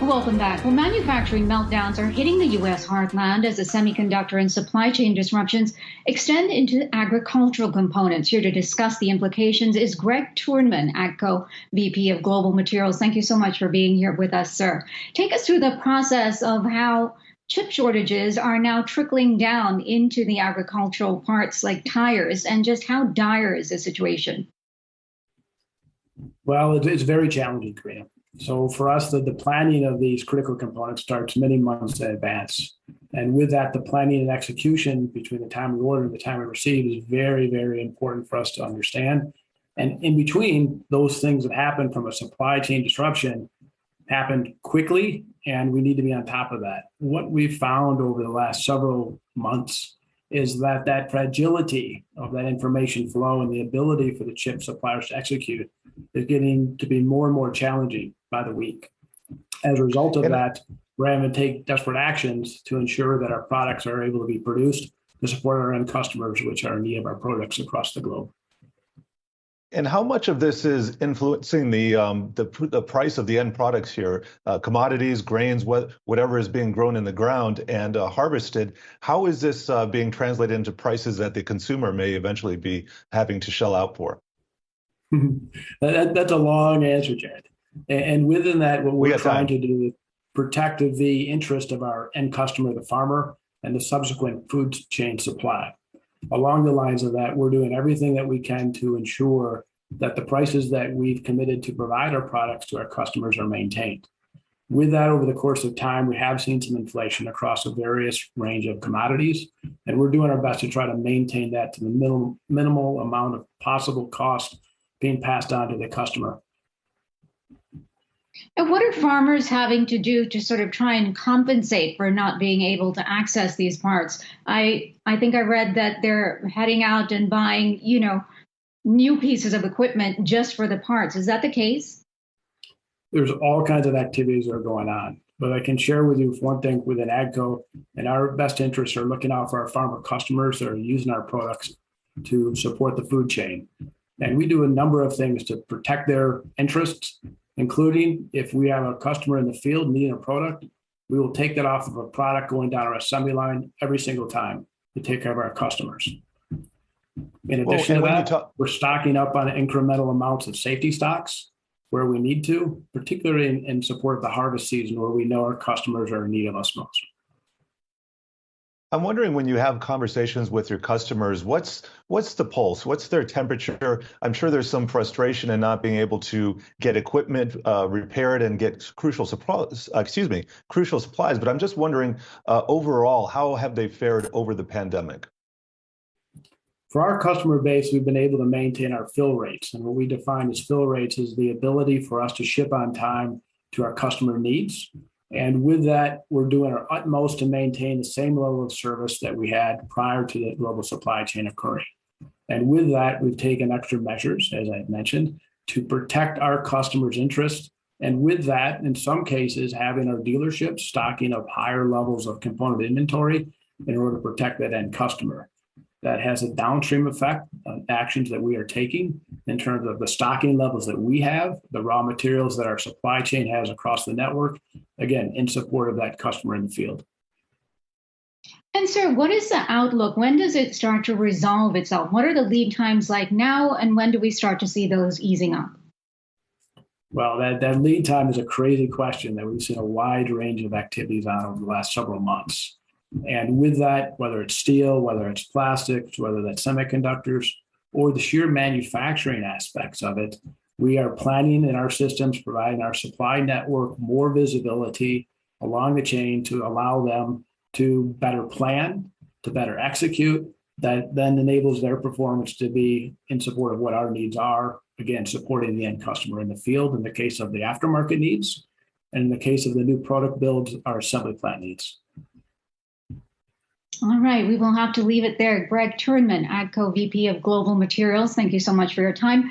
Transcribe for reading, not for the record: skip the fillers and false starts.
Welcome back. Well, manufacturing meltdowns are hitting the U.S. heartland as the semiconductor and supply chain disruptions extend into agricultural components. Here to discuss the implications is Greg Toornman, AGCO VP of Global Materials. Thank you so much for being here with us, sir. Take us through the process of how chip shortages are now trickling down into the agricultural parts like tires, and just how dire is the situation? Well, it's very challenging, Karina. So for us, the planning of these critical components starts many months in advance. And with that, the planning and execution between the time we order and the time we receive is very, very important for us to understand. And in between, those things that happen from a supply chain disruption happened quickly, and we need to be on top of that. What we've found over the last several months is that fragility of that information flow and the ability for the chip suppliers to execute is getting to be more and more challenging by the week. As a result of that, we're having to take desperate actions to ensure that our products are able to be produced to support our end customers, which are in need of our products across the globe. And how much of this is influencing the price of the end products here? Commodities, grains, whatever is being grown in the ground and harvested. How is this being translated into prices that the consumer may eventually be having to shell out for? That's a long answer, Jared. And within that, what we're trying to do is protect the interest of our end customer, the farmer, and the subsequent food chain supply. Along the lines of that, we're doing everything that we can to ensure that the prices that we've committed to provide our products to our customers are maintained. With that, over the course of time, we have seen some inflation across a various range of commodities, and we're doing our best to try to maintain that to the minimal amount of possible cost being passed on to the customer. And what are farmers having to do to sort of try and compensate for not being able to access these parts? I think I read that they're heading out and buying, new pieces of equipment just for the parts. Is that the case? There's all kinds of activities that are going on. But I can share with you one thing within AGCO, and our best interests are looking out for our farmer customers that are using our products to support the food chain. And we do a number of things to protect their interests, including if we have a customer in the field needing a product, we will take that off of a product going down our assembly line every single time to take care of our customers. In addition to that, we're stocking up on incremental amounts of safety stocks where we need to, particularly in support of the harvest season where we know our customers are in need of us most. I'm wondering, when you have conversations with your customers, what's the pulse? What's their temperature? I'm sure there's some frustration in not being able to get equipment repaired and get crucial supplies. But I'm just wondering, overall, how have they fared over the pandemic? For our customer base, we've been able to maintain our fill rates. And what we define as fill rates is the ability for us to ship on time to our customer needs. And with that, we're doing our utmost to maintain the same level of service that we had prior to the global supply chain occurring. And with that, we've taken extra measures, as I mentioned, to protect our customers' interests. And with that, in some cases, having our dealerships stocking up higher levels of component inventory in order to protect that end customer. That has a downstream effect on actions that we are taking in terms of the stocking levels that we have, the raw materials that our supply chain has across the network, again, in support of that customer in the field. And sir, what is the outlook? When does it start to resolve itself? What are the lead times like now, and when do we start to see those easing up? Well, that lead time is a crazy question that we've seen a wide range of activities on over the last several months. And with that, whether it's steel, whether it's plastics, whether that's semiconductors, or the sheer manufacturing aspects of it, we are planning in our systems, providing our supply network more visibility along the chain to allow them to better plan, to better execute. That then enables their performance to be in support of what our needs are, again, supporting the end customer in the field in the case of the aftermarket needs, and in the case of the new product builds, our assembly plant needs. All right, we will have to leave it there. Greg Toornman, AGCO VP of Global Materials, thank you so much for your time.